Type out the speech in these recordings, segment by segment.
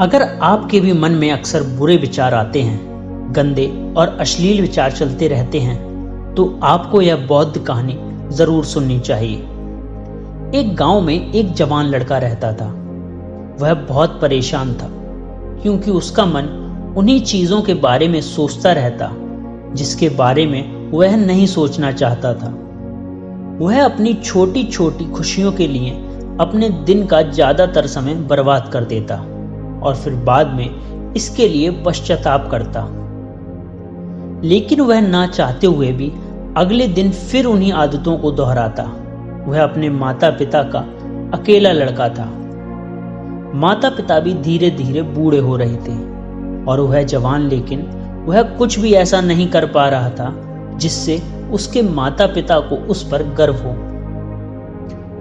अगर आपके भी मन में अक्सर बुरे विचार आते हैं, गंदे और अश्लील विचार चलते रहते हैं, तो आपको यह बौद्ध कहानी जरूर सुननी चाहिए। एक गांव में एक जवान लड़का रहता था। वह बहुत परेशान था क्योंकि उसका मन उन्हीं चीजों के बारे में सोचता रहता जिसके बारे में वह नहीं सोचना चाहता था। वह अपनी छोटी छोटी खुशियों के लिए अपने दिन का ज्यादातर समय बर्बाद कर देता और फिर बाद में इसके लिए पश्चाताप करता। लेकिन वह ना चाहते हुए भी अगले दिन फिर उन्हीं आदतों को दोहराता। वह अपने माता पिता का अकेला लड़का था। माता पिता भी धीरे धीरे बूढ़े हो रहे थे और वह जवान, लेकिन वह कुछ भी ऐसा नहीं कर पा रहा था जिससे उसके माता पिता को उस पर गर्व हो।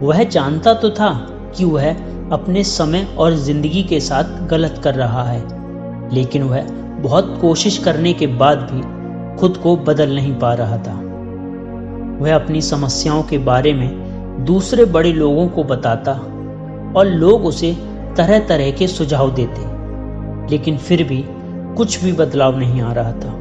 वह जानता तो था कि वह अपने समय और जिंदगी के साथ गलत कर रहा है, लेकिन वह बहुत कोशिश करने के बाद भी खुद को बदल नहीं पा रहा था। वह अपनी समस्याओं के बारे में दूसरे बड़े लोगों को बताता और लोग उसे तरह तरह के सुझाव देते, लेकिन फिर भी कुछ भी बदलाव नहीं आ रहा था।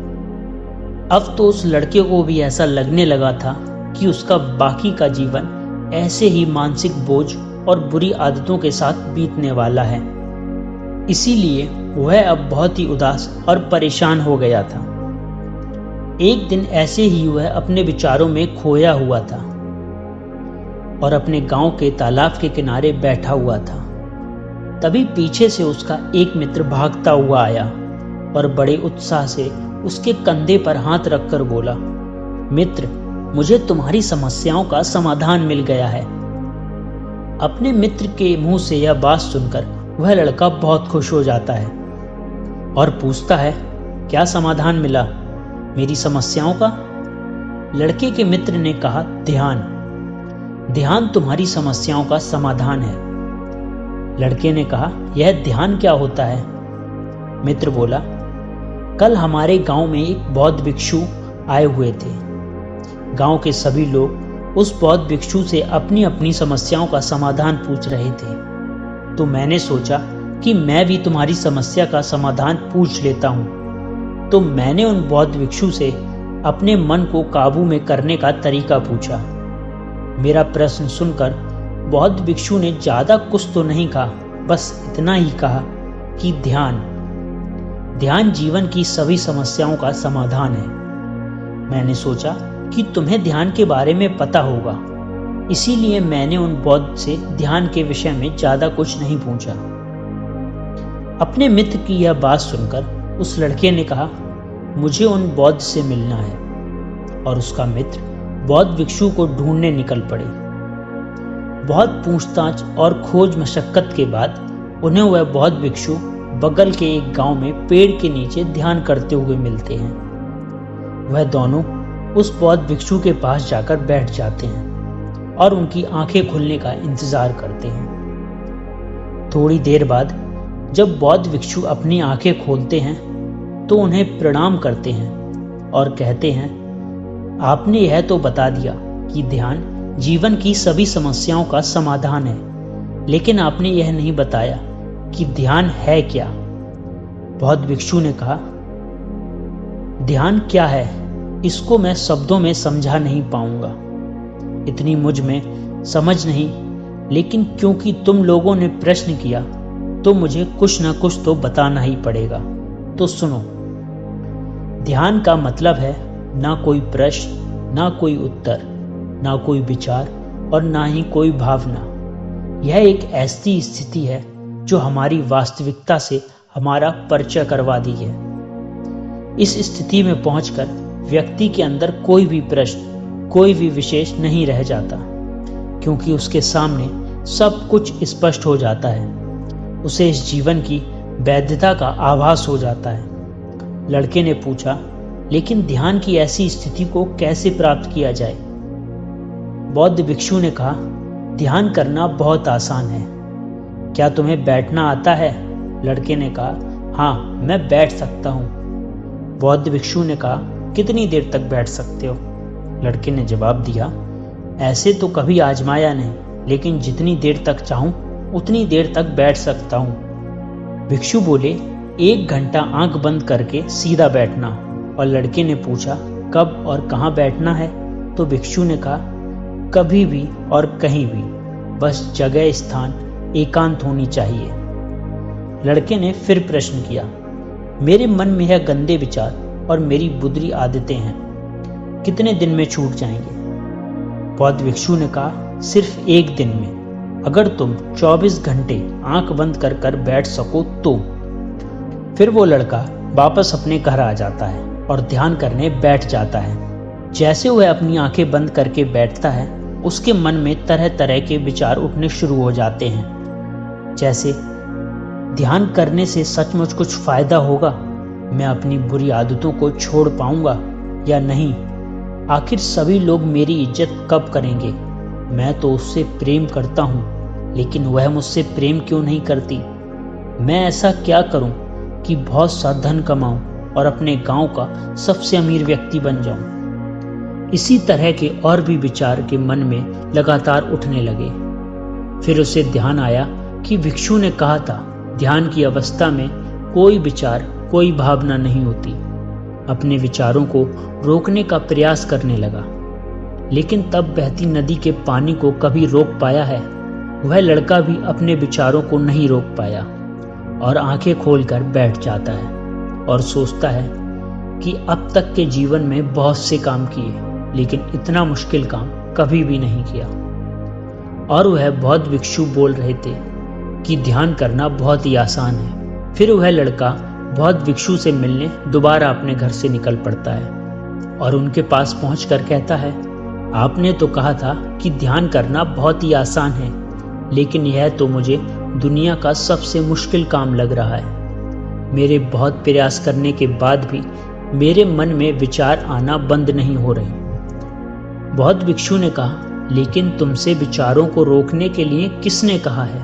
अब तो उस लड़के को भी ऐसा लगने लगा था कि उसका बाकी का जीवन ऐसे ही मानसिक बोझ और बुरी आदतों के साथ बीतने वाला है। इसीलिए वह अब बहुत ही उदास और परेशान हो गया था। एक दिन ऐसे ही वह अपने विचारों में खोया हुआ था और अपने गांव के तालाब के किनारे बैठा हुआ था। तभी पीछे से उसका एक मित्र भागता हुआ आया और बड़े उत्साह से उसके कंधे पर हाथ रखकर बोला, मित्र, मुझे तुम्हारी समस्याओं का समाधान मिल गया है। अपने मित्र के मुंह से यह बात सुनकर वह लड़का बहुत खुश हो जाता है और पूछता है, क्या समाधान मिला मेरी समस्याओं का? लड़के के मित्र ने कहा, ध्यान। ध्यान तुम्हारी समस्याओं का समाधान है। लड़के ने कहा, यह ध्यान क्या होता है? मित्र बोला, कल हमारे गांव में एक बौद्ध भिक्षु आए हुए थे। गांव के सभी लोग उस बौद्ध भिक्षु से अपनी अपनी समस्याओं का समाधान पूछ रहे थे, तो मैंने सोचा कि मैं भी तुम्हारी समस्या का समाधान पूछ लेता हूं। तो मैंने उन बौद्ध भिक्षु से अपने मन को काबू में करने का तरीका पूछा। मेरा प्रश्न सुनकर बौद्ध भिक्षु ने ज्यादा कुछ तो नहीं कहा, बस इतना ही कहा कि ध्यान जीवन की सभी समस्याओं का समाधान है। मैंने सोचा कि तुम्हें ध्यान के बारे में पता होगा, इसीलिए मैंने उन बौद्ध से ध्यान के विषय में ज्यादा कुछ नहीं पूछा। अपने मित्र की यह बात सुनकर उस लड़के ने कहा, मुझे उन बौद्ध से मिलना है, और उसका मित्र बौद्ध भिक्षु को ढूंढने निकल पड़े। बहुत पूछताछ और खोज मशक्कत के बाद उन्हें वह बौद्ध भिक्षु बगल के एक गांव में पेड़ के नीचे ध्यान करते हुए मिलते हैं। वह दोनों उस बौद्ध भिक्षु के पास जाकर बैठ जाते हैं और उनकी आंखें खुलने का इंतजार करते हैं। थोड़ी देर बाद जब बौद्ध भिक्षु अपनी आंखें खोलते हैं तो उन्हें प्रणाम करते हैं और कहते हैं, आपने यह तो बता दिया कि ध्यान जीवन की सभी समस्याओं का समाधान है, लेकिन आपने यह नहीं बताया कि ध्यान है क्या? बौद्ध भिक्षु ने कहा, ध्यान क्या है इसको मैं शब्दों में समझा नहीं पाऊंगा, इतनी मुझ में समझ नहीं, लेकिन क्योंकि तुम लोगों ने प्रश्न किया तो मुझे कुछ ना कुछ तो बताना ही पड़ेगा। तो सुनो, ध्यान का मतलब है ना कोई प्रश्न, ना कोई उत्तर, ना कोई विचार और ना ही कोई भावना। यह एक ऐसी स्थिति है जो हमारी वास्तविकता से हमारा परिचय करवा दी है। इस स्थिति में पहुंचकर व्यक्ति के अंदर कोई भी प्रश्न, कोई भी विशेष नहीं रह जाता, क्योंकि उसके सामने सब कुछ स्पष्ट हो जाता है। उसे इस जीवन की वैधता का आभास हो जाता है। लड़के ने पूछा, लेकिन ध्यान की ऐसी स्थिति को कैसे प्राप्त किया जाए? बौद्ध भिक्षु ने कहा, ध्यान करना बहुत आसान है। क्या तुम्हें बैठना आता है? लड़के ने कहा, हाँ, मैं बैठ सकता हूँ। बौद्ध भिक्षु ने कहा, कितनी देर तक बैठ सकते हो? लड़के ने जवाब दिया, ऐसे तो कभी आजमाया नहीं, लेकिन जितनी देर तक चाहूं उतनी देर तक बैठ सकता हूं। भिक्षु बोले, 1 घंटा आंख बंद करके सीधा बैठना। और लड़के ने पूछा, कब और कहाँ बैठना है? तो भिक्षु ने कहा, कभी भी और कहीं भी, बस जगह स्थान एकांत होनी चाहिए। लड़के ने फिर प्रश्न किया, मेरे मन में है गंदे विचार और मेरी बुरी आदतें हैं, कितने दिन में छूट जाएंगे? बौद्ध भिक्षु ने कहा, सिर्फ 1 दिन में, अगर तुम 24 घंटे आंख बंद कर कर बैठ सको तो। फिर वो लड़का वापस अपने घर आ जाता है और ध्यान करने बैठ जाता है। जैसे वह अपनी आंखें बंद करके बैठता है, उसके मन में तरह तरह के विचार उठने शुरू हो जाते हैं, जैसे ध्यान करने से सचमुच कुछ फायदा होगा? मैं अपनी बुरी आदतों को छोड़ पाऊंगा या नहीं? आखिर सभी लोग मेरी इज्जत कब करेंगे? मैं तो उससे प्रेम करता हूँ, लेकिन वह मुझसे प्रेम क्यों नहीं करती? मैं ऐसा क्या करूँ कि बहुत सा धन कमाऊं और अपने गांव का सबसे अमीर व्यक्ति बन जाऊं? इसी तरह के और भी विचार के मन में लगातार उठने लगे। फिर उसे ध्यान आया कि भिक्षु ने कहा था, ध्यान की अवस्था में कोई विचार, कोई भावना नहीं होती। अपने विचारों को रोकने का प्रयास करने लगा, लेकिन तब बहती नदी के पानी को कभी रोक पाया है? वह लड़का भी अपने विचारों को नहीं रोक पाया और आंखें खोलकर बैठ जाता है और सोचता है कि अब तक के जीवन में बहुत से काम किए, लेकिन इतना मुश्किल काम कभी भी नहीं किया। और वह बौद्ध भिक्षु बोल रहे थे कि ध्यान करना बहुत ही आसान है। फिर वह लड़का बौद्ध भिक्षु से मिलने दोबारा अपने घर से निकल पड़ता है और उनके पास पहुंचकर कहता है, आपने तो कहा था कि ध्यान करना बहुत ही आसान है, लेकिन यह तो मुझे दुनिया का सबसे मुश्किल काम लग रहा है। मेरे बहुत प्रयास करने के बाद भी मेरे मन में विचार आना बंद नहीं हो रहे। बौद्ध भिक्षु ने कहा, लेकिन तुमसे विचारों को रोकने के लिए किसने कहा है?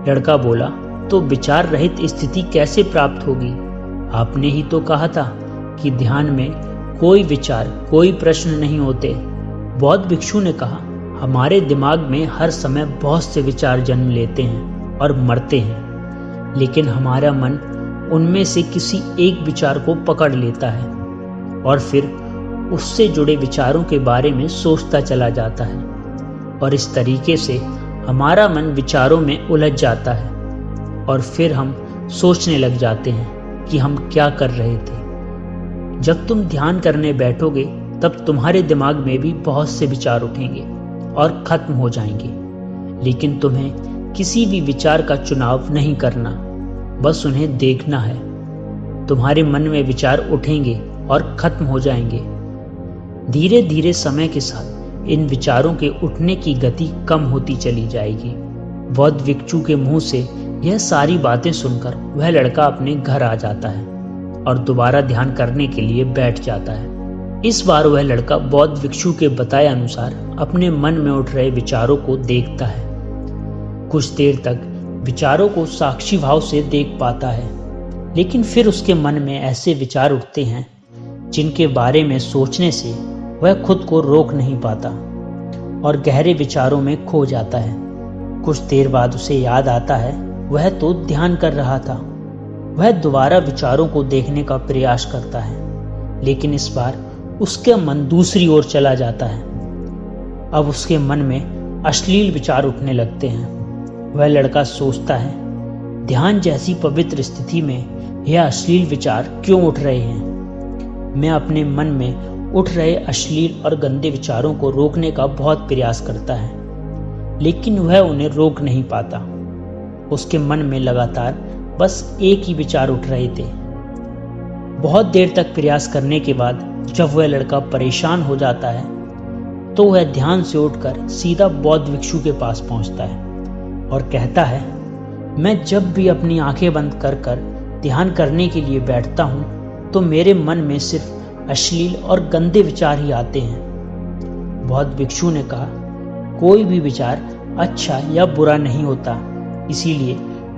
लड़का बोला, तो विचार रहित स्थिति कैसे प्राप्त होगी? आपने ही तो कहा था कि ध्यान में कोई विचार, कोई प्रश्न नहीं होते। बौद्ध भिक्षु ने कहा, हमारे दिमाग में हर समय बहुत से विचार जन्म लेते हैं और मरते हैं, लेकिन हमारा मन उनमें से किसी एक विचार को पकड़ लेता है और फिर उससे जुड़े विचारों के बारे में सोचता चला जाता है, और इस तरीके से हमारा मन विचारों में उलझ जाता है और फिर हम सोचने लग जाते हैं कि हम क्या कर रहे थे। जब तुम ध्यान करने बैठोगे तब तुम्हारे दिमाग में भी बहुत से विचार उठेंगे और खत्म हो जाएंगे, लेकिन तुम्हें किसी भी विचार का चुनाव नहीं करना, बस उन्हें देखना है। तुम्हारे मन में विचार उठेंगे और खत्म हो जाएंगे। धीरे धीरे समय के साथ इन विचारों के उठने की गति कम होती चली जाएगी। बौद्ध भिक्षु के मुंह से यह सारी बातें सुनकर वह लड़का अपने घर आ जाता है और दोबारा ध्यान करने के लिए बैठ जाता है। इस बार वह लड़का बौद्ध भिक्षु के बताए अनुसार अपने मन में उठ रहे विचारों को देखता है। कुछ देर तक विचारों को साक्षी भाव से देख पाता है, लेकिन फिर उसके मन में ऐसे विचार उठते हैं जिनके बारे में सोचने से वह खुद को रोक नहीं पाता और गहरे विचारों में खो जाता है। कुछ देर बाद उसे याद आता है वह तो ध्यान कर रहा था। वह दोबारा विचारों को देखने का प्रयास करता है, लेकिन इस बार उसका मन दूसरी ओर चला जाता है। अब उसके मन में अश्लील विचार उठने लगते हैं। वह लड़का सोचता है, ध्यान जैसी पवित्र स्थिति में यह अश्लील विचार क्यों उठ रहे हैं? मैं अपने मन में उठ रहे अश्लील और गंदे विचारों को रोकने का बहुत प्रयास करता है, लेकिन वह उन्हें रोक नहीं पाता। उसके मन में लगातार बस एक ही विचार उठ रहे थे। बहुत देर तक प्रयास करने के बाद जब वह लड़का परेशान हो जाता है तो वह ध्यान से उठकर सीधा बौद्ध भिक्षु के पास पहुंचता है और कहता है, मैं जब भी अपनी आंखें बंद कर कर ध्यान करने के लिए बैठता हूं तो मेरे मन में सिर्फ अश्लील और गंदे विचार ही आते हैं। बौद्ध भिक्षु ने कहा, कोई भी विचार अच्छा या बुरा नहीं होता, इसीलिए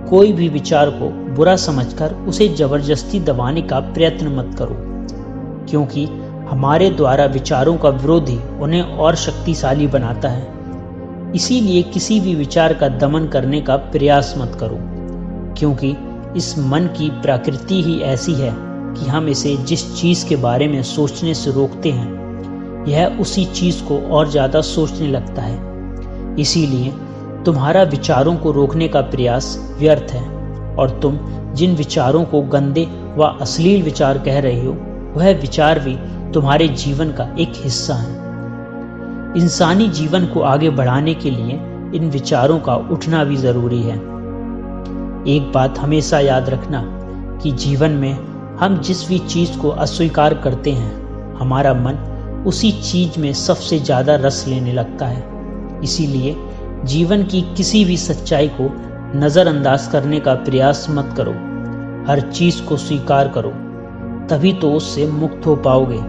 कोई भी विचार को बुरा समझकर उसे जबरदस्ती दबाने का प्रयत्न मत करो, क्योंकि हमारे द्वारा विचारों का विरोधी उन्हें और शक्तिशाली बनाता है। इसीलिए किसी भी विचार का दमन करने का प्रयास मत करो, क्योंकि इस मन की प्रकृति ही ऐसी है कि हम इसे जिस चीज के बारे में सोचने से रोकते हैं, यह उसी चीज को और ज्यादा सोचने लगता है। इसीलिए तुम्हारा विचारों को रोकने का प्रयास व्यर्थ है, और तुम जिन विचारों को गंदे व अश्लील विचार कह रहे हो, वह विचार भी तुम्हारे जीवन का एक हिस्सा है। इंसानी जीवन को आगे बढ़ाने के लिए इन विचारों का उठना भी जरूरी है। एक बात हमेशा याद रखना कि जीवन में हम जिस भी चीज को अस्वीकार करते हैं, हमारा मन उसी चीज में सबसे ज्यादा रस लेने लगता है। इसीलिए जीवन की किसी भी सच्चाई को नजरअंदाज करने का प्रयास मत करो। हर चीज को स्वीकार करो, तभी तो उससे मुक्त हो पाओगे।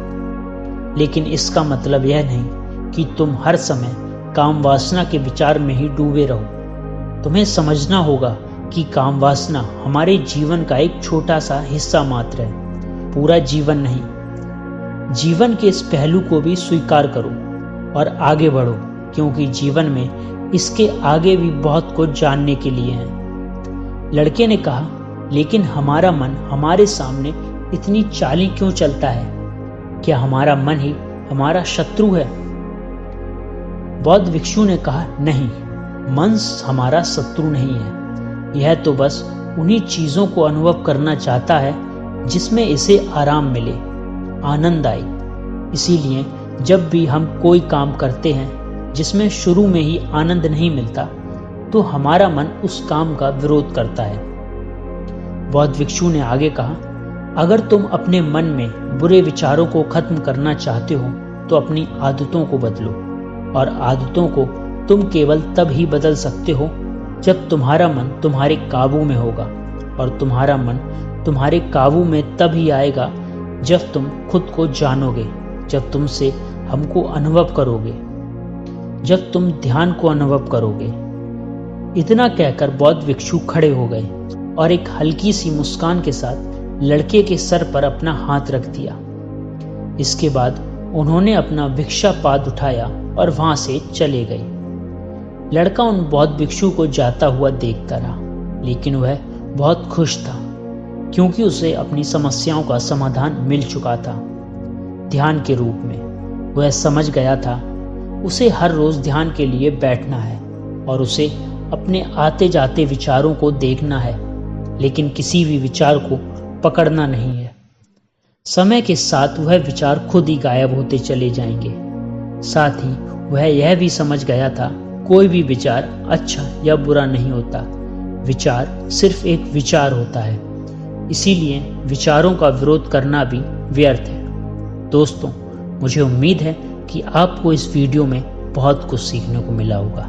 लेकिन इसका मतलब यह नहीं कि तुम हर समय काम वासना के विचार में ही डूबे रहो। तुम्हें समझना होगा कि काम वासना हमारे जीवन का एक छोटा सा हिस्सा मात्र है, पूरा जीवन नहीं। जीवन के इस पहलू को भी स्वीकार करो और आगे बढ़ो, क्योंकि जीवन में इसके आगे भी बहुत कुछ जानने के लिए है। लड़के ने कहा, लेकिन हमारा मन हमारे सामने इतनी चाली क्यों चलता है? क्या हमारा मन ही हमारा शत्रु है? बौद्ध भिक्षु ने कहा, नहीं, मन हमारा शत्रु नहीं है। यह तो बस उन्हीं चीजों को अनुभव करना चाहता है जिसमें इसे आराम मिले, आनंद आए। इसीलिए जब भी हम कोई काम करते हैं जिसमें शुरू में ही आनंद नहीं मिलता, तो हमारा मन उस काम का विरोध करता है। बौद्ध भिक्षु ने आगे कहा, अगर तुम अपने मन में बुरे विचारों को खत्म करना चाहते हो तो अपनी आदतों को बदलो, और आदतों को तुम केवल तब ही बदल सकते हो जब तुम्हारा मन तुम्हारे काबू में होगा, और तुम्हारा मन तुम्हारे काबू में तब ही आएगा जब तुम खुद को जानोगे, जब तुमसे हमको अनुभव करोगे, जब तुम ध्यान को अनुभव करोगे। इतना कहकर बौद्ध भिक्षु खड़े हो गए और एक हल्की सी मुस्कान के साथ लड़के के सर पर अपना हाथ रख दिया। इसके बाद उन्होंने अपना भिक्षा पाद उठाया और वहां से चले गए। लड़का उन बौद्ध भिक्षु को जाता हुआ देखता रहा, लेकिन वह बहुत खुश था, क्योंकि उसे अपनी समस्याओं का समाधान मिल चुका था, ध्यान के रूप में। वह समझ गया था उसे हर रोज ध्यान के लिए बैठना है, और उसे अपने आते जाते विचारों को देखना है, लेकिन किसी भी विचार को पकड़ना नहीं है। समय के साथ वह विचार खुद ही गायब होते चले जाएंगे। साथ ही वह यह भी समझ गया था, कोई भी विचार अच्छा या बुरा नहीं होता, विचार सिर्फ एक विचार होता है। इसीलिए विचारों का विरोध करना भी व्यर्थ है। दोस्तों, मुझे उम्मीद है कि आपको इस वीडियो में बहुत कुछ सीखने को मिला होगा।